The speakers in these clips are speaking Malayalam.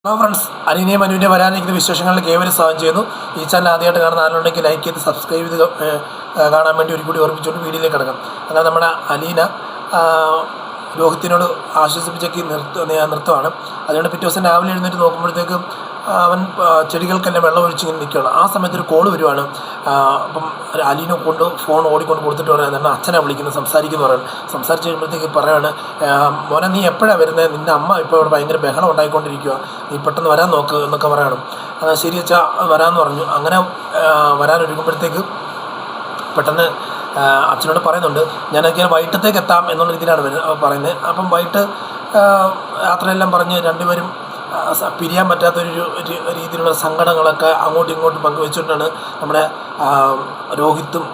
ഹലോ ഫ്രണ്ട്സ്, അലീനയും മനുവിൻ്റെ വരാനിരിക്കുന്ന വിശേഷങ്ങളിലേക്ക് ഏവരും സ്വാഗതം ചെയ്യുന്നു. ഈ ചാനൽ ആദ്യമായിട്ട് കാണുന്ന ആളുണ്ടെങ്കിൽ ലൈക്ക് ചെയ്ത് സബ്സ്ക്രൈബ് ചെയ്ത് കാണാൻ വേണ്ടി ഒരു കൂടി ഓർമ്മിച്ചുകൊണ്ട് വീഡിയോയിലേക്ക് കിടക്കാം. അങ്ങനെ നമ്മുടെ അലീന രോഹിത്തിനോട് ആശ്വസിപ്പിച്ചൊക്കെ നിർത്തുവാണ്. അതുകൊണ്ട് പിറ്റേ ദിവസം രാവിലെ എഴുന്നേറ്റ് നോക്കുമ്പോഴത്തേക്കും അവൻ ചെടികൾക്കെല്ലാം വെള്ളം ഒഴിച്ച് ഇങ്ങനെ നിൽക്കുകയാണ്. ആ സമയത്ത് ഒരു കോൾ വരുവാണ്. അപ്പം അലീന കൊണ്ട് ഫോൺ ഓടിക്കൊണ്ട് കൊടുത്തിട്ട് പറയാൻ എന്നാൽ അച്ഛനെ വിളിക്കുന്നത് സംസാരിക്കുന്നു പറയാൻ. സംസാരിച്ച് കഴിയുമ്പോഴത്തേക്ക് പറയാണ്, മോനെ നീ എപ്പോഴാണ് വരുന്നത്? നിൻ്റെ അമ്മ ഇപ്പോൾ ഇവിടെ ഭയങ്കര ബഹളം ഉണ്ടായിക്കൊണ്ടിരിക്കുക, നീ പെട്ടെന്ന് വരാൻ നോക്ക് എന്നൊക്കെ പറയണം. ശരി അച്ഛാ വരാമെന്ന് പറഞ്ഞു. അങ്ങനെ വരാനൊരുങ്ങുമ്പോഴത്തേക്ക് പെട്ടെന്ന് അച്ഛനോട് പറയുന്നുണ്ട്, ഞാനൊക്കെ വൈകിട്ടത്തേക്ക് എത്താം എന്നുള്ള രീതിയിലാണ് പറയുന്നത്. അപ്പം വൈകിട്ട് യാത്രയെല്ലാം പറഞ്ഞ് രണ്ടുപേരും പിരിയാൻ പറ്റാത്തൊരു രീതിയിലുള്ള സങ്കടങ്ങളൊക്കെ അങ്ങോട്ടും ഇങ്ങോട്ടും പങ്കുവെച്ചുകൊണ്ടാണ് നമ്മുടെ രോഹിത്തും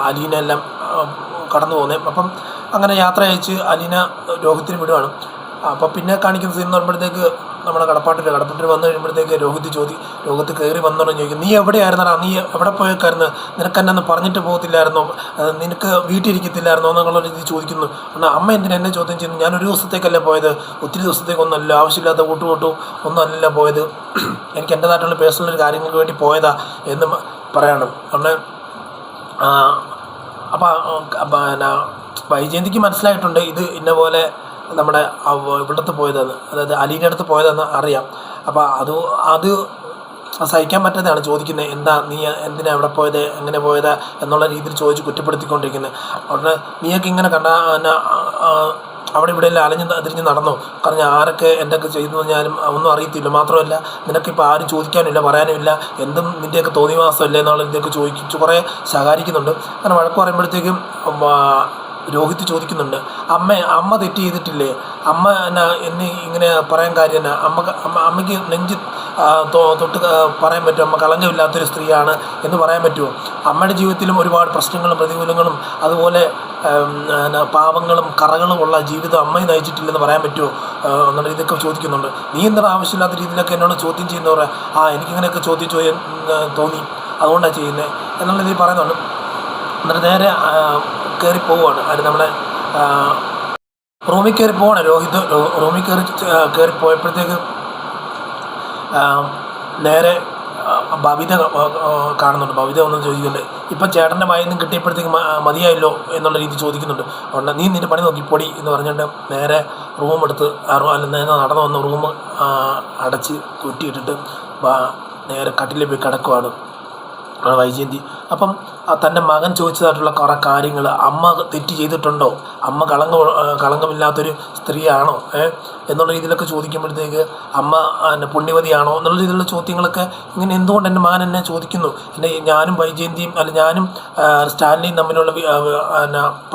അലീന എല്ലാം കടന്നു പോകുന്നത്. അപ്പം അങ്ങനെ യാത്ര അയച്ച് അലീന രോഹിത്തിന് വിടുവാണ്. അപ്പോൾ പിന്നെ കാണിക്കുന്ന സീൻ എന്ന് പറയുമ്പോഴത്തേക്ക് നമ്മുടെ കടപ്പാട്ടിൽ വന്നു കഴിയുമ്പോഴത്തേക്ക് രോഹിത്ത് കയറി വന്നോന്ന് ചോദിക്കും, നീ എവിടെയായിരുന്നാ, നീ എവിടെ പോയേക്കായിരുന്നു, നിനക്ക് എന്നെ ഒന്ന് പറഞ്ഞിട്ട് പോകത്തില്ലായിരുന്നോ, നിനക്ക് വീട്ടിലിരിക്കത്തില്ലായിരുന്നോ എന്നുള്ള രീതി ചോദിക്കുന്നു. എന്നാൽ അമ്മ എന്നെ ചോദ്യം ചെയ്യുന്നു, ഞാനൊരു ദിവസത്തേക്കല്ലേ പോയത്, ഒത്തിരി ദിവസത്തേക്കൊന്നുമല്ല, ആവശ്യമില്ലാത്ത കൂട്ടുകൂട്ടും ഒന്നും അല്ലല്ലോ പോയത്, എനിക്ക് എൻ്റെതായിട്ടുള്ള പേഴ്സണൽ കാര്യങ്ങൾക്ക് വേണ്ടി പോയതാ എന്ന് പറയണം. അങ്ങനെ അപ്പം വൈജയന്തിക്ക് മനസ്സിലായിട്ടുണ്ട് ഇത് ഇന്ന പോലെ നമ്മുടെ ഇവിടുത്തെ പോയതെന്ന്, അതായത് അലീൻ്റെ അടുത്ത് പോയതെന്ന് അറിയാം. അപ്പോൾ അത് സഹിക്കാൻ പറ്റാതെയാണ് ചോദിക്കുന്നത്, എന്താ നീ എന്തിനാ എവിടെ പോയത്, എങ്ങനെ പോയത് എന്നുള്ള രീതിയിൽ ചോദിച്ച് കുറ്റപ്പെടുത്തിക്കൊണ്ടിരിക്കുന്നത്. ഉടനെ നീയൊക്കെ ഇങ്ങനെ അവിടെ ഇവിടെ എല്ലാം തിരിഞ്ഞ് നടന്നു, കാരണം ആരൊക്കെ എന്തൊക്കെ ചെയ്തു പറഞ്ഞാലും ഒന്നും അറിയത്തില്ല. മാത്രമല്ല നിനക്കിപ്പോൾ ആരും ചോദിക്കാനുമില്ല, പറയാനുമില്ല, എന്തും നിൻ്റെയൊക്കെ തോന്നിവാസമല്ലേ എന്നുള്ള രീതിയൊക്കെ ചോദിച്ചു കുറേ ശകാരിക്കുന്നുണ്ട്. അങ്ങനെ വഴക്ക് പറയുമ്പോഴത്തേക്കും രോഹിത്ത് ചോദിക്കുന്നുണ്ട്, അമ്മ തെറ്റ് ചെയ്തിട്ടില്ലേ, അമ്മ എന്നെ ഇങ്ങനെ പറയാൻ കാര്യം എന്നാ, അമ്മയ്ക്ക് നെഞ്ച് തൊട്ട് പറയാൻ പറ്റുമോ, അമ്മ കളങ്കമില്ലാത്തൊരു സ്ത്രീയാണ് എന്ന് പറയാൻ പറ്റുമോ, അമ്മയുടെ ജീവിതത്തിലും ഒരുപാട് പ്രശ്നങ്ങളും പ്രതികൂലങ്ങളും അതുപോലെ പാവങ്ങളും കറകളും ഉള്ള ജീവിതം അമ്മയെ നയിച്ചിട്ടില്ലെന്ന് പറയാൻ പറ്റുമോ എന്നുള്ള ഇതൊക്കെ ചോദിക്കുന്നുണ്ട്. നീ എന്താണ് ആവശ്യമില്ലാത്ത രീതിയിലൊക്കെ എന്നോട് ചോദ്യം ചെയ്യുന്നവരെ, എനിക്കിങ്ങനെയൊക്കെ ചോദ്യം തോന്നി, അതുകൊണ്ടാണ് ചെയ്യുന്നത് എന്നുള്ള രീതിയിൽ പറയുന്നുണ്ട്. എന്നിട്ട് നേരെ കയറി പോവുകയാണ്. അത് നമ്മുടെ റൂമിൽ കയറി പോവാണ് രോഹിത്. റൂമിൽ കയറി പോയപ്പോഴത്തേക്ക് നേരെ ബബിത കാണുന്നുണ്ട്. ബബിത ഒന്നും ചോദിക്കുന്നുണ്ട്, ഇപ്പം ചേട്ടൻ്റെ വായിൽ നിന്ന് കിട്ടിയപ്പോഴത്തേക്ക് മതിയായല്ലോ എന്നുള്ള രീതി ചോദിക്കുന്നുണ്ട്. അതുകൊണ്ട് നീ നിൻ്റെ പണി നോക്കിപ്പൊടി എന്ന് പറഞ്ഞുകൊണ്ട് നേരെ റൂം എടുത്ത് നേരെ നടന്നു വന്ന റൂം അടച്ച് കുറ്റിയിട്ടിട്ട് നേരെ കട്ടിലിൽ പോയി കിടക്കുവാണ് വൈജയന്തി. അപ്പം തൻ്റെ മകൻ ചോദിച്ചതായിട്ടുള്ള കുറേ കാര്യങ്ങൾ, അമ്മ തെറ്റ് ചെയ്തിട്ടുണ്ടോ, അമ്മ കളങ്കമില്ലാത്തൊരു സ്ത്രീയാണോ എന്നുള്ള രീതിയിലൊക്കെ ചോദിക്കുമ്പോഴത്തേക്ക് അമ്മ പുണ്യവതിയാണോ എന്നുള്ള രീതിയിലുള്ള ചോദ്യങ്ങളൊക്കെ ഇങ്ങനെ എന്തുകൊണ്ട് എൻ്റെ മകൻ എന്നെ ചോദിക്കുന്നു, ഞാനും വൈജയന്തിയും ഞാനും സ്റ്റാൻലിയും തമ്മിലുള്ള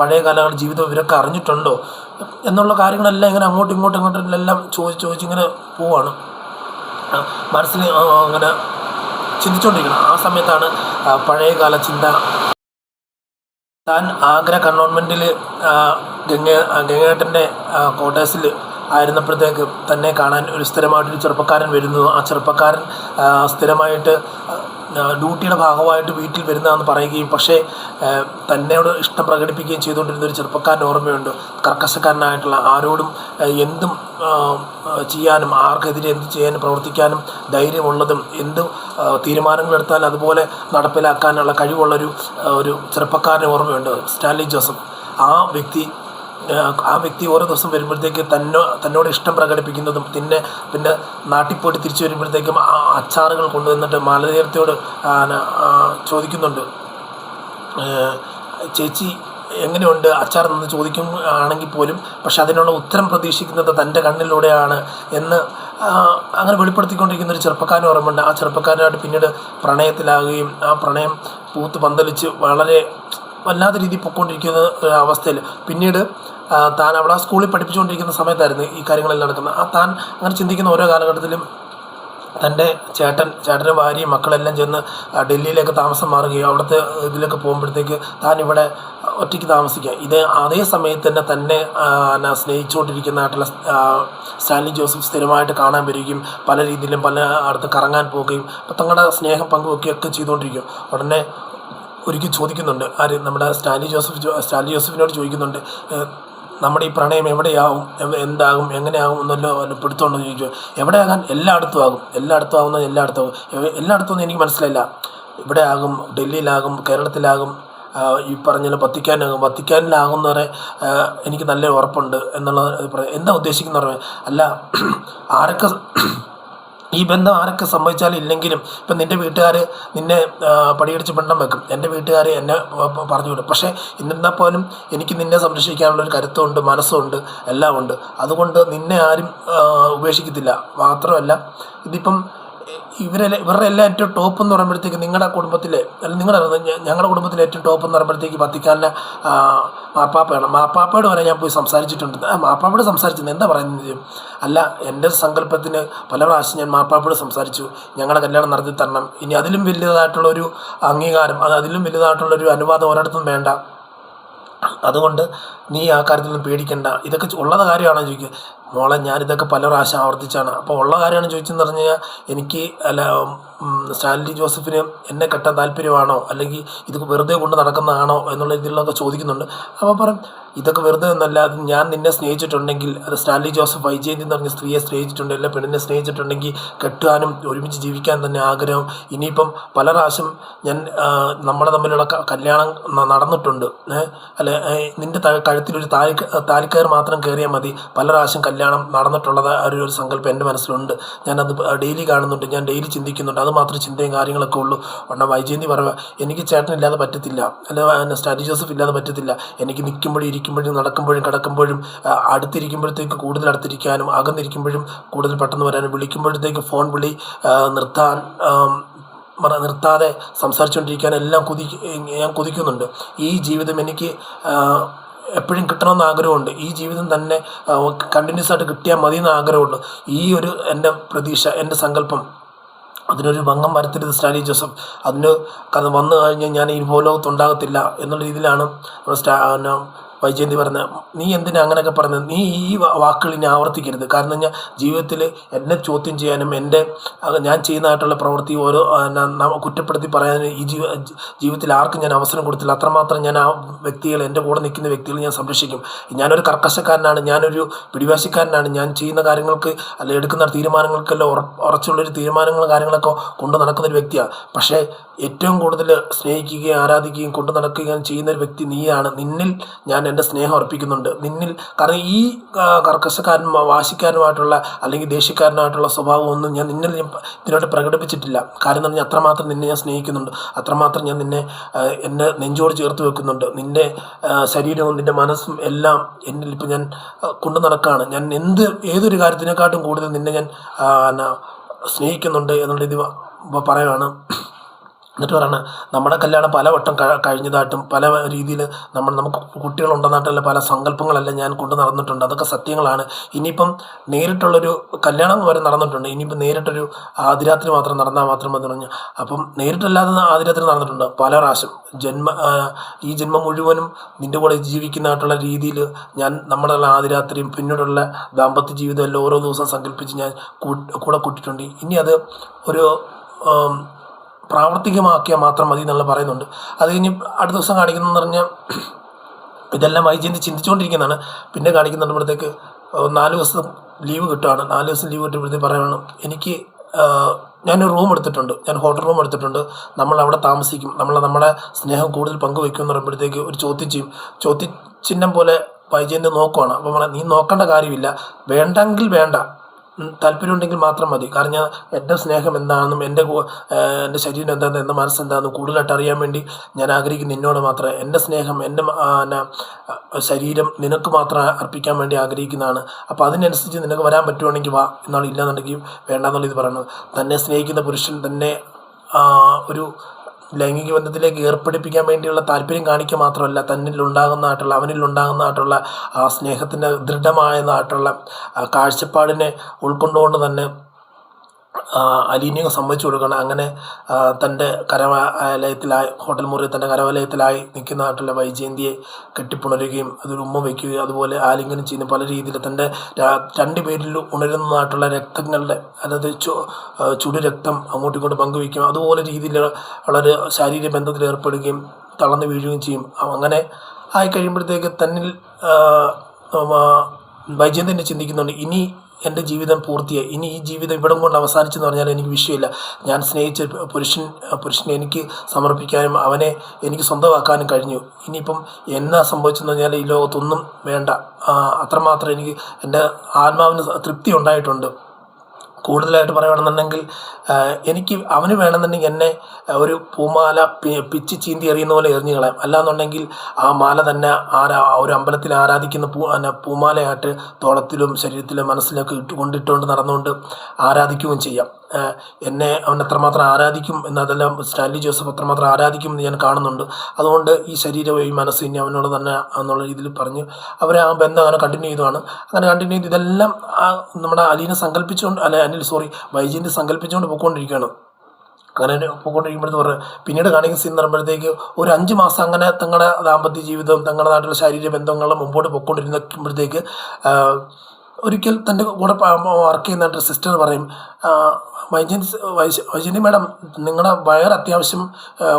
പഴയ കാലങ്ങളുടെ ജീവിതം ഇവരൊക്കെ അറിഞ്ഞിട്ടുണ്ടോ എന്നുള്ള കാര്യങ്ങളെല്ലാം ഇങ്ങനെ അങ്ങോട്ടും എല്ലാം ചോദിച്ചിങ്ങനെ പോവാണ്. മനസ്സിൽ അങ്ങനെ ചിന്തിച്ചുകൊണ്ടിരിക്കണം. ആ സമയത്താണ് പഴയകാല ചിന്ത. താൻ ആഗ്ര കണ്ടോൺമെൻറ്റിൽ ഗംഗേട്ടൻ്റെ ക്വാർട്ടേഴ്സിൽ ആയിരുന്നപ്പോഴത്തേക്ക് തന്നെ കാണാൻ ഒരു സ്ഥിരമായിട്ടൊരു ചെറുപ്പക്കാരൻ വരുന്നു. ആ ചെറുപ്പക്കാരൻ സ്ഥിരമായിട്ട് ഡ്യൂട്ടിയുടെ ഭാഗമായിട്ട് വീട്ടിൽ വരുന്നതെന്ന് പറയുകയും പക്ഷേ തന്നോട് ഇഷ്ടം പ്രകടിപ്പിക്കുകയും ചെയ്തുകൊണ്ടിരുന്ന ഒരു ചെറുപ്പക്കാരൻ ഓർമ്മയുണ്ട്. കർക്കശക്കാരനായിട്ടുള്ള, ആരോടും എന്തും ചെയ്യാനും ആർക്കെതിരെ എന്ത് ചെയ്യാനും പ്രവർത്തിക്കാനും ധൈര്യമുള്ളതും എന്ത് തീരുമാനങ്ങളെടുത്താൽ അതുപോലെ നടപ്പിലാക്കാനുള്ള കഴിവുള്ളൊരു ചെറുപ്പക്കാരൻ ഓർമ്മയുണ്ട്, സ്റ്റാൻലി ജോസഫ്. ആ വ്യക്തി ഓരോ ദിവസം വരുമ്പോഴത്തേക്ക് തന്നോട് ഇഷ്ടം പ്രകടിപ്പിക്കുന്നതും പിന്നെ നാട്ടിൽ പോയിട്ട് തിരിച്ചു വരുമ്പോഴത്തേക്കും അച്ചാറുകൾ കൊണ്ടുവന്നിട്ട് മാലതീരത്തോട് ചോദിക്കുന്നുണ്ട്, ചേച്ചി എങ്ങനെയുണ്ട് അച്ചാർ എന്ന് ആണെങ്കിൽ പോലും പക്ഷെ അതിനുള്ള ഉത്തരം പ്രതീക്ഷിക്കുന്നത് തൻ്റെ കണ്ണിലൂടെയാണ് എന്ന് അങ്ങനെ വെളിപ്പെടുത്തിക്കൊണ്ടിരിക്കുന്ന ഒരു ചെറുപ്പക്കാരൻ ഓർമ്മയുണ്ട്. ആ ചെറുപ്പക്കാരനായിട്ട് പിന്നീട് പ്രണയത്തിലാകുകയും ആ പ്രണയം പൂത്ത് പന്തലിച്ച് വളരെ വല്ലാത്ത രീതിയിൽ പൊയ്ക്കൊണ്ടിരിക്കുന്ന അവസ്ഥയിൽ പിന്നീട് താൻ അവിടെ സ്കൂളിൽ പഠിപ്പിച്ചുകൊണ്ടിരിക്കുന്ന സമയത്തായിരുന്നു ഈ കാര്യങ്ങളെല്ലാം നടക്കുന്നത്. താൻ അങ്ങനെ ചിന്തിക്കുന്ന ഓരോ കാലഘട്ടത്തിലും തൻ്റെ ചേട്ടൻ്റെ ഭാര്യയും മക്കളെല്ലാം ചെന്ന് ഡൽഹിയിലേക്ക് താമസം മാറുകയും അവിടുത്തെ ഇതിലൊക്കെ പോകുമ്പോഴത്തേക്ക് താൻ ഇവിടെ ഒറ്റയ്ക്ക് താമസിക്കുക. അതേ സമയത്ത് തന്നെ സ്നേഹിച്ചുകൊണ്ടിരിക്കുന്നതായിട്ടുള്ള സ്റ്റാൻലി ജോസഫ് സ്ഥിരമായിട്ട് കാണാൻ വരികയും പല രീതിയിലും പല അടുത്ത് കറങ്ങാൻ പോവുകയും അപ്പം തങ്ങളുടെ സ്നേഹം പങ്കുവെക്കുകയൊക്കെ ചെയ്തുകൊണ്ടിരിക്കും. ഉടനെ ഒരിക്കൽ ചോദിക്കുന്നുണ്ട്, നമ്മുടെ സ്റ്റാൻലി ജോസഫിനോട് ചോദിക്കുന്നുണ്ട്, നമ്മുടെ ഈ പ്രണയം എവിടെയാവും, എന്താകും, എങ്ങനെയാകും എന്നല്ലോ പിടുത്തോണ്ട് ചോദിച്ചു. എവിടെയാകാൻ എല്ലായിടത്തും ആകും, എല്ലായിടത്തും ഒന്നും എനിക്ക് മനസ്സിലായില്ല. ഇവിടെ ആകും, ഡൽഹിയിലാകും, കേരളത്തിലാകും, ഈ പറഞ്ഞ വത്തിക്കാനിലാകും വരെ എനിക്ക് നല്ല ഉറപ്പുണ്ട് എന്നുള്ള എന്താ ഉദ്ദേശിക്കുന്ന പറഞ്ഞാൽ അല്ല, ആരൊക്കെ ഈ ബന്ധം ആരൊക്കെ സംഭവിച്ചാലും ഇല്ലെങ്കിലും ഇപ്പം നിൻ്റെ വീട്ടുകാർ നിന്നെ പടിയടിച്ച് ബന്ധം വെക്കും, എൻ്റെ വീട്ടുകാർ എന്നെ പറഞ്ഞു വിടും. പക്ഷേ എന്നിരുന്നാൽ പോലും എനിക്ക് നിന്നെ സംരക്ഷിക്കാനുള്ളൊരു കരുത്തുണ്ട്, മനസ്സുണ്ട്, എല്ലാം ഉണ്ട്. അതുകൊണ്ട് നിന്നെ ആരും ഉപേക്ഷിക്കത്തില്ല. മാത്രമല്ല ഇതിപ്പം ഇവരുടെ എല്ലാം ഏറ്റവും ടോപ്പ് എന്ന് പറയുമ്പോഴത്തേക്ക് നിങ്ങളുടെ കുടുംബത്തിലെ ഞങ്ങളുടെ കുടുംബത്തിലെ ഏറ്റവും ടോപ്പ് എന്ന് പറയുമ്പോഴത്തേക്ക് വത്തിക്കാനിലെ മാർപ്പാപ്പയാണ്. മാർപ്പാപ്പയോട് വരെ ഞാൻ പോയി സംസാരിച്ചിട്ടുണ്ട്. മാർപ്പാപ്പയോട് സംസാരിച്ചത് എന്താ പറയുന്നത്? അല്ല, എൻ്റെ സങ്കല്പത്തിന് പല പ്രാവശ്യം ഞാൻ മാർപ്പാപ്പയോട് സംസാരിച്ചു, ഞങ്ങളുടെ കല്യാണം നടത്തി തരണം. ഇനി അതിലും വലുതായിട്ടുള്ളൊരു അംഗീകാരം, അതിലും വലുതായിട്ടുള്ളൊരു അനുവാദം ഒരിടത്തും വേണ്ട. അതുകൊണ്ട് നീ ആ കാര്യത്തിലൊന്നും പേടിക്കണ്ട. ഇതൊക്കെ ഉള്ളത് കാര്യമാണോ ചോദിക്കുക. മോളെ, ഞാനിതൊക്കെ പല പ്രാവശ്യം ആവർത്തിച്ചാണ്. അപ്പോൾ ഉള്ള കാര്യമാണ് ചോദിച്ചെന്ന് പറഞ്ഞു കഴിഞ്ഞാൽ എനിക്ക് സ്റ്റാൻലി ജോസഫിന് എന്നെ കെട്ടാൻ താല്പര്യമാണോ, അല്ലെങ്കിൽ ഇത് വെറുതെ കൊണ്ട് നടക്കുന്നതാണോ എന്നുള്ള ഇതിലൊക്കെ ചോദിക്കുന്നുണ്ട്. അപ്പോൾ പറയും ഇതൊക്കെ വെറുതെ ഒന്നല്ല, അത് ഞാൻ നിന്നെ സ്നേഹിച്ചിട്ടുണ്ടെങ്കിൽ, അത് സ്റ്റാൻലി ജോസഫ് വൈജയന്തി എന്ന് പറഞ്ഞ സ്ത്രീയെ സ്നേഹിച്ചിട്ടുണ്ട്, അല്ല പെണ്ണിനെ സ്നേഹിച്ചിട്ടുണ്ടെങ്കിൽ കെട്ടുവാനും ഒരുമിച്ച് ജീവിക്കാൻ തന്നെ ആഗ്രഹം. ഇനിയിപ്പം പല പ്രാവശ്യം ഞാൻ നമ്മുടെ തമ്മിലുള്ള കല്യാണം നടന്നിട്ടുണ്ട്. അല്ലെ, നിൻ്റെ കഴുത്തിലൊരു താലിക്കയർ മാത്രം കയറിയാൽ മതി, പല പ്രാവശ്യം കല്യാണം നടന്നിട്ടുള്ളത് ഒരു സങ്കല്പം എൻ്റെ മനസ്സിലുണ്ട്. ഞാനത് ഡെയിലി കാണുന്നുണ്ട്, ഞാൻ ഡെയിലി ചിന്തിക്കുന്നുണ്ട്. അത് മാത്രം ചിന്തയും കാര്യങ്ങളൊക്കെ ഉള്ളൂ. ഉടനെ വൈജയന്തി പറയുക, എനിക്ക് ചേട്ടനില്ലാതെ പറ്റത്തില്ല, അല്ല സ്റ്റാൻലി ജോസഫ് ഇല്ലാതെ പറ്റത്തില്ല. എനിക്ക് നിൽക്കുമ്പോഴും ഇരിക്കുമ്പോഴും നടക്കുമ്പോഴും കിടക്കുമ്പോഴും അടുത്തിരിക്കുമ്പോഴത്തേക്ക് കൂടുതൽ അടുത്തിരിക്കാനും, അകന്നിരിക്കുമ്പോഴും കൂടുതൽ പെട്ടെന്ന് വരാനും, വിളിക്കുമ്പോഴത്തേക്ക് ഫോൺ വിളി നിർത്താതെ സംസാരിച്ചുകൊണ്ടിരിക്കാൻ എല്ലാം ഞാൻ കൊതിക്കുന്നുണ്ട്. ഈ ജീവിതം എനിക്ക് എപ്പോഴും കിട്ടണമെന്ന് ആഗ്രഹമുണ്ട്. ഈ ജീവിതം തന്നെ കണ്ടിന്യൂസ് ആയിട്ട് കിട്ടിയാൽ മതി എന്ന് ആഗ്രഹമുള്ളൂ. ഈ ഒരു എൻ്റെ പ്രതീക്ഷ, എൻ്റെ സങ്കല്പം, അതിനൊരു ഭംഗം വരുത്തരുത് സ്റ്റാൻലി ജോസഫ്. അതിന് വന്നു കഴിഞ്ഞാൽ ഞാൻ ഈ ഭൂലോകത്തുണ്ടാകത്തില്ല എന്നുള്ള രീതിയിലാണ് വൈജയന്തി പറഞ്ഞത്. നീ എന്തിനാ അങ്ങനെയൊക്കെ പറഞ്ഞത്? നീ ഈ വാക്കുകൾ ഇനി ആവർത്തിക്കരുത്. കാരണം ഞാൻ ജീവിതത്തിൽ എന്നെ ചോദ്യം ചെയ്യാനും ഞാൻ ചെയ്യുന്നതായിട്ടുള്ള പ്രവൃത്തി കുറ്റപ്പെടുത്തി പറയാനും ഈ ജീവിതത്തിൽ ആർക്കും ഞാൻ അവസരം കൊടുത്തില്ല. അത്രമാത്രം ഞാൻ ആ വ്യക്തികൾ, എൻ്റെ കൂടെ നിൽക്കുന്ന വ്യക്തികൾ ഞാൻ സംരക്ഷിക്കും. ഞാനൊരു കർക്കശക്കാരനാണ്, ഞാനൊരു പിടിവാശിക്കാരനാണ്. ഞാൻ ചെയ്യുന്ന കാര്യങ്ങൾക്ക് എടുക്കുന്ന തീരുമാനങ്ങൾക്കെല്ലാം ഉറച്ചുള്ളൊരു തീരുമാനങ്ങളും കാര്യങ്ങളൊക്കെ കൊണ്ടു നടക്കുന്നൊരു വ്യക്തിയാണ്. പക്ഷേ ഏറ്റവും കൂടുതൽ സ്നേഹിക്കുകയും ആരാധിക്കുകയും കൊണ്ടു നടക്കുകയും ചെയ്യുന്നൊരു വ്യക്തി നീയാണ്. നിന്നിൽ ഞാൻ എൻ്റെ സ്നേഹം അർപ്പിക്കുന്നുണ്ട്. കാരണം ഈ കർക്കശക്കാരനും വാശിക്കാരനുമായിട്ടുള്ള അല്ലെങ്കിൽ ദേഷ്യക്കാരനായിട്ടുള്ള സ്വഭാവം ഒന്നും ഞാൻ ഇതിനോട്ട് പ്രകടിപ്പിച്ചിട്ടില്ല. കാര്യം എന്ന് പറഞ്ഞാൽ അത്രമാത്രം നിന്നെ ഞാൻ സ്നേഹിക്കുന്നുണ്ട്, അത്രമാത്രം ഞാൻ എന്നെ നെഞ്ചോട് ചേർത്ത് വെക്കുന്നുണ്ട്. നിൻ്റെ ശരീരവും നിൻ്റെ മനസ്സും എല്ലാം എന്നിൽ ഇപ്പം ഞാൻ കൊണ്ടു നടക്കുകയാണ്. ഞാൻ ഏതൊരു കാര്യത്തിനെക്കാട്ടും കൂടുതൽ നിന്നെ ഞാൻ സ്നേഹിക്കുന്നുണ്ട് എന്നുള്ള ഇത് പറയുകയാണ്. എന്നിട്ട് പറയണം, നമ്മുടെ കല്യാണം പലവട്ടം കഴിഞ്ഞതായിട്ടും പല രീതിയിൽ നമുക്ക് കുട്ടികളുണ്ടെന്നായിട്ടുള്ള പല സങ്കല്പങ്ങളെല്ലാം ഞാൻ കൊണ്ടു നടന്നിട്ടുണ്ട്. അതൊക്കെ സത്യങ്ങളാണ്. ഇനിയിപ്പം നേരിട്ടുള്ളൊരു കല്യാണം വരെ നടന്നിട്ടുണ്ട്. ഇനിയിപ്പം നേരിട്ടൊരു ആദ്യരാത്രി മാത്രം നടന്നാൽ മാത്രം മതി പറഞ്ഞു. അപ്പം നേരിട്ടല്ലാതെ ആദ്യരാത്രി നടന്നിട്ടുണ്ട് പല പ്രാവശ്യം. ഈ ജന്മം മുഴുവനും നിൻ്റെ കൂടെ ജീവിക്കുന്നതായിട്ടുള്ള രീതിയിൽ ഞാൻ നമ്മുടെ ആദ്യരാത്രിയും പിന്നീടുള്ള ദാമ്പത്യ ജീവിതം എല്ലാം ഓരോ ദിവസം സങ്കല്പിച്ച് ഞാൻ കൂടെ കൂട്ടിയിട്ടുണ്ട്. ഇനി അത് ഒരു പ്രാവർത്തികമാക്കിയാൽ മാത്രം മതി എന്നുള്ള പറയുന്നുണ്ട്. അത് കഴിഞ്ഞ് അടുത്ത ദിവസം കാണിക്കുന്നതെന്ന് പറഞ്ഞാൽ ഇതെല്ലാം വൈജയന്തി ചിന്തിച്ചുകൊണ്ടിരിക്കുന്നതാണ്. പിന്നെ കാണിക്കുന്നുമ്പോഴത്തേക്ക് 4 ദിവസം ലീവ് കിട്ടുകയാണ്. 4 ദിവസം ലീവ് കിട്ടുമ്പോഴത്തേക്ക് പറയണം, എനിക്ക് ഞാനൊരു റൂം എടുത്തിട്ടുണ്ട്, ഞാൻ ഹോട്ടൽ റൂം എടുത്തിട്ടുണ്ട്, നമ്മളവിടെ താമസിക്കും, നമ്മുടെ സ്നേഹം കൂടുതൽ പങ്കുവയ്ക്കും എന്ന് പറയുമ്പോഴത്തേക്ക് ഒരു ചോദ്യചിഹ്നം പോലെ വൈജയന്തി നോക്കുവാണ്. അപ്പോൾ നീ നോക്കേണ്ട കാര്യമില്ല, വേണ്ടെങ്കിൽ വേണ്ട, താല്പര്യമുണ്ടെങ്കിൽ മാത്രം മതി. കാരണം എൻ്റെ സ്നേഹം എന്താണെന്നും എൻ്റെ ശരീരം എന്താണെന്നും എൻ്റെ മനസ്സെന്താണെന്നും കൂടുതലായിട്ട് അറിയാൻ വേണ്ടി ഞാൻ ആഗ്രഹിക്കുന്ന നിന്നോട് മാത്രമേ. എൻ്റെ സ്നേഹം, എൻ്റെ ശരീരം നിനക്ക് മാത്രം അർപ്പിക്കാൻ വേണ്ടി ആഗ്രഹിക്കുന്നതാണ്. അപ്പോൾ അതിനനുസരിച്ച് നിനക്ക് വരാൻ പറ്റുവാണെങ്കിൽ വാ, എന്നാലും ഇല്ലാന്നുണ്ടെങ്കിൽ വേണ്ടാന്നുള്ള ഇത് പറയുന്നത്. തന്നെ സ്നേഹിക്കുന്ന പുരുഷൻ തന്നെ ഒരു ലൈംഗിക ബന്ധത്തിലേക്ക് ഏർപ്പെടുപ്പിക്കാൻ വേണ്ടിയുള്ള താല്പര്യം കാണിക്കുക മാത്രമല്ല, അവനിലുണ്ടാകുന്നതായിട്ടുള്ള ആ സ്നേഹത്തിൻ്റെ ദൃഢമായതായിട്ടുള്ള കാഴ്ചപ്പാടിനെ ഉൾക്കൊണ്ടുകൊണ്ട് തന്നെ അലീനയെ സമ്മതിച്ചു കൊടുക്കണം. അങ്ങനെ തൻ്റെ കരവലയത്തിലായി ഹോട്ടൽ മുറി തൻ്റെ കരവലയത്തിലായി നിൽക്കുന്നതായിട്ടുള്ള വൈജയന്തിയെ കെട്ടിപ്പുണരുകയും അതൊരു ഉമ്മ വയ്ക്കുകയും അതുപോലെ ആലിംഗനം ചെയ്യുന്ന പല രീതിയിൽ തൻ്റെ 2 പേരിൽ ഉണരുന്നതായിട്ടുള്ള രക്തങ്ങളുടെ, അതായത് ചുടുരക്തം അങ്ങോട്ടും ഇങ്ങോട്ടും പങ്കുവയ്ക്കുകയും അതുപോലെ രീതിയിൽ വളരെ ശാരീരിക ബന്ധത്തിൽ ഏർപ്പെടുകയും തളർന്നു വീഴുകയും ചെയ്യും. അങ്ങനെ ആയി കഴിയുമ്പോഴത്തേക്ക് തന്നിൽ വൈജയന്തി തന്നെ ചിന്തിക്കുന്നുണ്ട്, ഇനി എൻ്റെ ജീവിതം പൂർത്തിയായി, ഇനി ഈ ജീവിതം ഇവിടം കൊണ്ട് അവസാനിച്ചെന്ന് പറഞ്ഞാൽ എനിക്ക് വിഷയമില്ല. ഞാൻ സ്നേഹിച്ച പുരുഷനെ എനിക്ക് സമർപ്പിക്കാനും അവനെ എനിക്ക് സ്വന്തമാക്കാനും കഴിഞ്ഞു. ഇനിയിപ്പം എന്നാ സംഭവിച്ചെന്ന് പറഞ്ഞാൽ ഈ ലോകത്തൊന്നും വേണ്ട. അത്രമാത്രം എനിക്ക് എൻ്റെ ആത്മാവിന് തൃപ്തി ഉണ്ടായിട്ടുണ്ട്. കൂടുതലായിട്ട് പറയുകയാണെന്നുണ്ടെങ്കിൽ എനിക്ക് അവന് വേണമെന്നുണ്ടെങ്കിൽ എന്നെ ഒരു പൂമാല പിച്ച് ചീന്തി എറിയുന്ന പോലെ എറിഞ്ഞു കളയാം. അല്ലാന്നുണ്ടെങ്കിൽ ആ മാല തന്നെ ഒരു അമ്പലത്തിൽ ആരാധിക്കുന്ന പൂമാലയായിട്ട് തോളത്തിലും ശരീരത്തിലും മനസ്സിലൊക്കെ കൊണ്ടിട്ടുകൊണ്ട് നടന്നുകൊണ്ട് ആരാധിക്കുകയും ചെയ്യാം. എന്നെ അവൻ എത്രമാത്രം ആരാധിക്കും എന്നതെല്ലാം സ്റ്റാൻലി ജോസഫ് എത്രമാത്രം ആരാധിക്കും എന്ന് ഞാൻ കാണുന്നുണ്ട്. അതുകൊണ്ട് ഈ ശരീരവും ഈ മനസ്സും ഇനി അവനോട് തന്നെ എന്നുള്ള രീതിയിൽ പറഞ്ഞ് അവർ ആ ബന്ധം അങ്ങനെ കണ്ടിന്യൂ ചെയ്തതാണ്. അങ്ങനെ കണ്ടിന്യൂ ചെയ്ത് ഇതെല്ലാം നമ്മുടെ അലീനെ സങ്കല്പിച്ചുകൊണ്ട് വൈജയന്തി സങ്കല്പിച്ചുകൊണ്ട് പോയിക്കൊണ്ടിരിക്കുകയാണ്. അങ്ങനെ പോയിക്കൊണ്ടിരിക്കുമ്പോഴത്തെ പറഞ്ഞു പിന്നീട് കാണിക്കുന്ന സീൻ പറയുമ്പോഴത്തേക്ക് ഒരു 5 മാസം അങ്ങനെ തങ്ങളുടെ ദാമ്പത്യ ജീവിതവും തങ്ങളുടെ നാട്ടിലെ ശാരീരിക ബന്ധങ്ങളും മുമ്പോട്ട് പോയിക്കൊണ്ടിരുന്നപ്പോഴത്തേക്ക് ഒരിക്കൽ തൻ്റെ കൂടെ വർക്ക് ചെയ്യുന്ന സിസ്റ്റർ പറയും, വൈജയന്തി മാഡം, നിങ്ങളുടെ വയർ അത്യാവശ്യം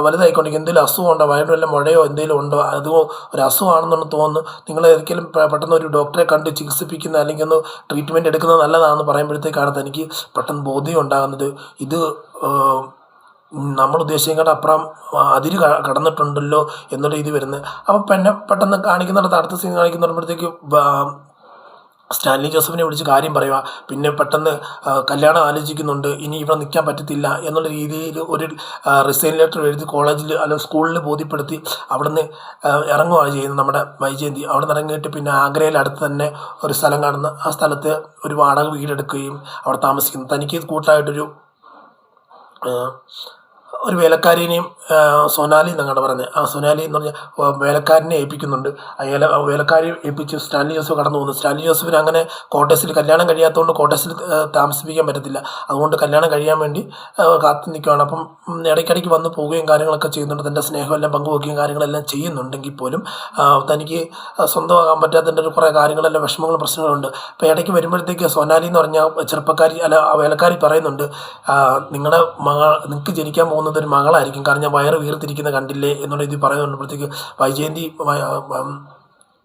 വലുതായിക്കൊണ്ടിരിക്കും, എന്തെങ്കിലും അസുഖമുണ്ടോ, വയറിന് വല്ല മുഴയോ എന്തെങ്കിലും ഉണ്ടോ, അതോ ഒരു അസുഖമാണെന്നാണ് തോന്നുന്നു, നിങ്ങൾ ഒരിക്കലും പെട്ടെന്ന് ഒരു ഡോക്ടറെ കണ്ട് ചികിത്സിപ്പിക്കുന്ന അല്ലെങ്കിൽ ഒന്ന് ട്രീറ്റ്മെൻറ്റ് എടുക്കുന്നത് നല്ലതാണെന്ന് പറയുമ്പോഴത്തേക്കാണ് തനിക്ക് പെട്ടെന്ന് ബോധ്യം ഉണ്ടാകുന്നത്, ഇത് നമ്മൾ ഉദ്ദേശിക്കേണ്ട അപ്പുറം അതിര് കടന്നിട്ടുണ്ടല്ലോ എന്നുള്ള രീതി വരുന്നത്. അപ്പോൾ പെട്ടെന്ന് കാണിക്കുന്നിടത്ത് അടുത്ത സീൻ കാണിക്കുമ്പോഴത്തേക്ക് സ്റ്റാൻലി ജോസഫിനെ വിളിച്ച് കാര്യം പറയുക. പിന്നെ പെട്ടെന്ന് കല്യാണം ആലോചിക്കുന്നുണ്ട്, ഇനി ഇവിടെ നിൽക്കാൻ പറ്റത്തില്ല എന്നുള്ള രീതിയിൽ ഒരു റിസൈൻ ലെറ്റർ എഴുതി കോളേജിൽ അല്ലെങ്കിൽ സ്കൂളിൽ ബോധ്യപ്പെടുത്തി അവിടുന്ന് ഇറങ്ങുകയാണ് ചെയ്യുന്നത് നമ്മുടെ വൈജയന്തി. അവിടെ നിന്ന് ഇറങ്ങിയിട്ട് പിന്നെ ആഗ്രയിൽ അടുത്ത് തന്നെ ഒരു സ്ഥലം കാണുന്ന ആ സ്ഥലത്ത് ഒരു വാടക വീടെടുക്കുകയും അവിടെ താമസിക്കുന്നു. തനിക്ക് കൂട്ടായിട്ടൊരു വേലക്കാരിനെയും സൊനാലി എന്നങ്ങാണ്ട് പറഞ്ഞത്, ആ സൊനാലി എന്ന് പറഞ്ഞാൽ വേലക്കാരനെ ഏൽപ്പിക്കുന്നുണ്ട്. അയാൾ വേലക്കാരി ഏൽപ്പിച്ച് സ്റ്റാൻലി ജോസഫ് കടന്നു പോകുന്നു. സ്റ്റാൻലി ജോസഫിന് അങ്ങനെ ക്വാർട്ടേഴ്സിൽ കല്യാണം കഴിയാത്തതുകൊണ്ട് ക്വാർട്ടേഴ്സിൽ താമസിപ്പിക്കാൻ പറ്റത്തില്ല. അതുകൊണ്ട് കല്യാണം കഴിയാൻ വേണ്ടി കാത്തു നിൽക്കുകയാണ്. അപ്പം ഇടയ്ക്കിടയ്ക്ക് വന്ന് പോവുകയും കാര്യങ്ങളൊക്കെ ചെയ്യുന്നുണ്ട്. തൻ്റെ സ്നേഹമെല്ലാം പങ്കുവയ്ക്കുകയും കാര്യങ്ങളെല്ലാം ചെയ്യുന്നുണ്ടെങ്കിൽ പോലും തനിക്ക് സ്വന്തമാകാൻ പറ്റാത്തതിൻ്റെ കുറേ കാര്യങ്ങളെല്ലാം വിഷമങ്ങളും പ്രശ്നങ്ങളുണ്ട്. അപ്പോൾ ഇടയ്ക്ക് വരുമ്പോഴത്തേക്ക് സൊനാലി എന്ന് പറഞ്ഞ ചെറുപ്പക്കാരി വേലക്കാരി പറയുന്നുണ്ട്, നിങ്ങൾക്ക് ജനിക്കാൻ പോകുന്നത് ഒരു മകളായിരിക്കും, കാരണം ഞാൻ വയറ് വീർത്തിരിക്കുന്ന കണ്ടില്ലേ എന്നുള്ള ഇത് പറയുന്നുമ്പോഴത്തേക്ക് വൈജയന്തി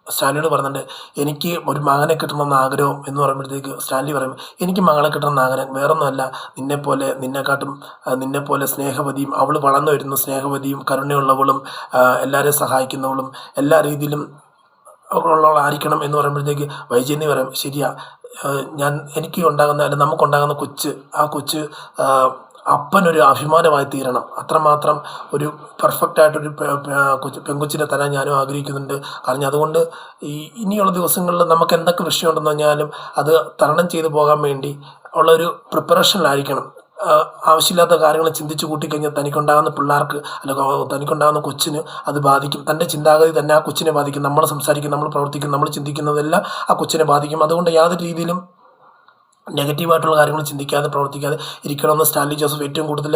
സ്റ്റാൻലിയോട് പറയുന്നുണ്ട്, എനിക്ക് ഒരു മകനെ കിട്ടണമെന്ന് ആഗ്രഹം എന്ന് പറയുമ്പോഴത്തേക്ക് സ്റ്റാൻലി പറയും, എനിക്ക് മകളെ കിട്ടണമെന്ന് ആഗ്രഹം വേറൊന്നുമല്ല, നിന്നെപ്പോലെ സ്നേഹവതിയും അവൾ വളർന്നു വരുന്ന സ്നേഹവതിയും കരുണയുള്ളവളും എല്ലാവരെയും സഹായിക്കുന്നവളും എല്ലാ രീതിയിലും ഉള്ളവളായിരിക്കണം എന്ന് പറയുമ്പോഴത്തേക്ക് വൈജയന്തി പറയും, ശരിയാ, എനിക്ക് ഉണ്ടാകുന്ന അല്ല നമുക്കുണ്ടാകുന്ന ആ കൊച്ച് അപ്പനൊരു അഭിമാനമായി തീരണം. അത്രമാത്രം ഒരു പെർഫെക്റ്റായിട്ടൊരു പെൺകൊച്ചിനെ തരാൻ ഞാനും ആഗ്രഹിക്കുന്നുണ്ട്. കാരണം അതുകൊണ്ട് ഇനിയുള്ള ദിവസങ്ങളിൽ നമുക്ക് എന്തൊക്കെ വിഷയമുണ്ടെന്ന് പറഞ്ഞാലും അത് തരണം ചെയ്തു പോകാൻ വേണ്ടി ഉള്ളൊരു പ്രിപ്പറേഷനിലായിരിക്കണം. ആവശ്യമില്ലാത്ത കാര്യങ്ങൾ ചിന്തിച്ച് കൂട്ടിക്കഴിഞ്ഞാൽ തനിക്കുണ്ടാകുന്ന പിള്ളേർക്ക് അല്ലെങ്കിൽ തനിക്കുണ്ടാകുന്ന കൊച്ചിന് അത് ബാധിക്കും. തൻ്റെ ചിന്താഗതി തന്നെ ആ കൊച്ചിനെ ബാധിക്കും. നമ്മൾ സംസാരിക്കും, നമ്മൾ പ്രവർത്തിക്കും, നമ്മൾ ചിന്തിക്കുന്നതെല്ലാം ആ കൊച്ചിനെ ബാധിക്കും. അതുകൊണ്ട് യാതൊരു രീതിയിലും നെഗറ്റീവായിട്ടുള്ള കാര്യങ്ങൾ ചിന്തിക്കാതെ പ്രവർത്തിക്കാതെ ഇരിക്കണമെന്ന് സ്റ്റാൻലി ജോസഫ് ഏറ്റവും കൂടുതൽ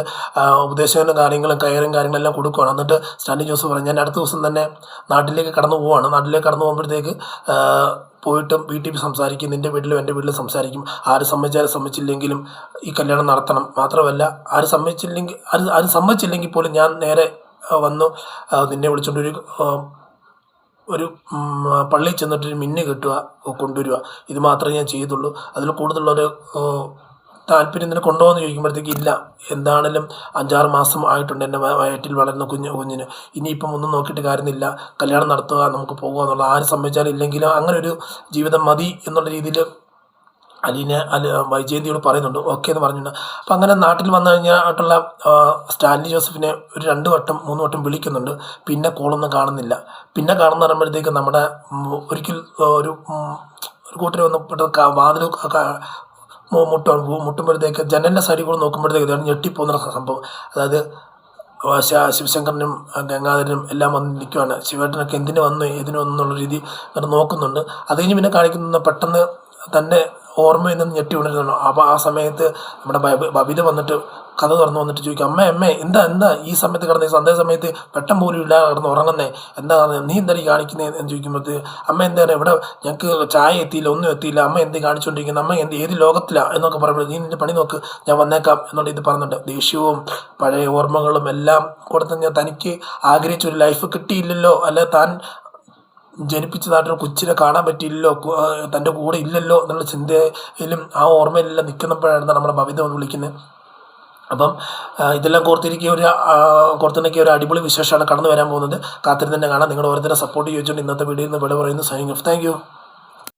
ഉപദേശങ്ങളും കാര്യങ്ങളെല്ലാം കൊടുക്കുകയാണ്. എന്നിട്ട് സ്റ്റാൻലി ജോസഫ് പറഞ്ഞു, ഞാൻ അടുത്ത ദിവസം തന്നെ നാട്ടിലേക്ക് കടന്നു പോവുകയാണ്. നാട്ടിലേക്ക് കടന്നു പോകുമ്പോഴത്തേക്ക് പോയിട്ടും വീട്ടിൽ സംസാരിക്കും, നിൻ്റെ വീട്ടിലും എൻ്റെ വീട്ടിലും സംസാരിക്കും, ആര് സമ്മതിച്ചില്ലെങ്കിലും ഈ കല്യാണം നടത്തണം. മാത്രമല്ല ആര് സമ്മതിച്ചില്ലെങ്കിൽ പോലും ഞാൻ നേരെ വന്നു നിന്നെ വിളിച്ചുകൊണ്ടൊരു പള്ളിയിൽ ചെന്നിട്ടൊരു മിന്ന് കെട്ടുക, കൊണ്ടുവരിക, ഇത് മാത്രമേ ഞാൻ ചെയ്തുള്ളൂ. അതിൽ കൂടുതലുള്ളൊരു താല്പര്യം ഇതിനെ കൊണ്ടുപോകുമെന്ന് ചോദിക്കുമ്പോഴത്തേക്ക് ഇല്ല, എന്താണെങ്കിലും 5-6 മാസം ആയിട്ടുണ്ട് എൻ്റെ വയറ്റിൽ വളരുന്ന കുഞ്ഞിന്, ഇനിയിപ്പം ഒന്നും നോക്കിയിട്ട് കാര്യമില്ല, കല്യാണം നടത്തുക, നമുക്ക് പോകുക എന്നുള്ളത്, ആര് സമ്മതിച്ചാലും ഇല്ലെങ്കിലും അങ്ങനെ ഒരു ജീവിതം മതി എന്നുള്ള രീതിയിൽ വൈജയന്തിയോട് പറയുന്നുണ്ട്. ഓക്കെ എന്ന് പറഞ്ഞിട്ടുണ്ട്. അപ്പം അങ്ങനെ നാട്ടിൽ വന്നു കഴിഞ്ഞിട്ടുള്ള സ്റ്റാൻലി ജോസഫിനെ ഒരു 2 വട്ടം 3 വട്ടം വിളിക്കുന്നുണ്ട്. പിന്നെ കോളൊന്നും കാണുന്നില്ല. പിന്നെ കാണുന്ന പറയുമ്പോഴത്തേക്ക് നമ്മുടെ ഒരിക്കൽ ഒരു കൂട്ടർ വന്ന് പെട്ടെന്ന് വാതിൽ മുട്ടുമ്പോഴത്തേക്ക് ജനലിൻ്റെ സൈഡിൽ കൂടെ നോക്കുമ്പോഴത്തേക്ക് ഞെട്ടിപ്പോകുന്ന സംഭവം. അതായത് ശിവശങ്കരനും ഗംഗാധരനും എല്ലാം വന്ന് നിൽക്കുകയാണ്. ശിവേട്ടനൊക്കെ എന്തിനു വന്നു എന്നുള്ള രീതി അങ്ങനെ നോക്കുന്നുണ്ട്. അത് കഴിഞ്ഞ് പിന്നെ കാണിക്കുന്ന പെട്ടെന്ന് തന്നെ ഓർമ്മയിൽ നിന്ന് ഞെട്ടി ഉണരുന്നു. അപ്പോൾ ആ സമയത്ത് നമ്മുടെ ബബിത വന്നിട്ട് കഥ തുറന്ന് വന്നിട്ട് ചോദിക്കും, അമ്മ എന്താ ഈ സമയത്ത് കിടന്ന് സന്ധ്യ സമയത്ത് പെട്ടെന്ന് പോലും ഇല്ലാതെ കിടന്ന് ഉറങ്ങുന്നേ, എന്താ നീ എന്താ ഈ കാണിക്കുന്നത് എന്ന് ചോദിക്കുമ്പോഴത്തേക്ക് അമ്മ എന്താണ് ഇവിടെ ഞങ്ങൾക്ക് ചായ എത്തിയില്ല, ഒന്നും എത്തിയില്ല, അമ്മ എന്ത് കാണിച്ചുകൊണ്ടിരിക്കുന്നത്, അമ്മ ഏത് ലോകത്തിലാണ് എന്നൊക്കെ പറയുമ്പോൾ നീ നിൻ്റെ പണി നോക്ക്, ഞാൻ വന്നേക്കാം എന്നുള്ള ഇത് പറഞ്ഞിട്ടുണ്ട്. ദേഷ്യവും പഴയ ഓർമ്മകളും എല്ലാം കൂടെ തന്നെ തനിക്ക് ആഗ്രഹിച്ചൊരു ലൈഫ് കിട്ടിയില്ലല്ലോ, അല്ലെ താൻ ജനിപ്പിച്ചതായിട്ടൊരു കൊച്ചിനെ കാണാൻ പറ്റിയില്ലല്ലോ, തൻ്റെ കൂടെ ഇല്ലല്ലോ എന്നുള്ള ചിന്തയിലും ആ ഓർമ്മയിലെല്ലാം നിൽക്കുന്നപ്പോഴാണ് നമ്മുടെ ഭവിത എന്ന് വിളിക്കുന്നത്. അപ്പം ഇതെല്ലാം കോർത്തിണക്കിയ ഒരു അടിപൊളി വിശേഷമാണ് കടന്നു വരാൻ പോകുന്നത്. കാത്തിരുന്ന് തന്നെ കാണാം. നിങ്ങളുടെ ഓരോരുത്തരെ സപ്പോർട്ട് ചോദിച്ചുകൊണ്ട് ഇന്നത്തെ വീഡിയോയിൽ നിന്ന് വിട പറയുന്നു. Signing off. Thank you.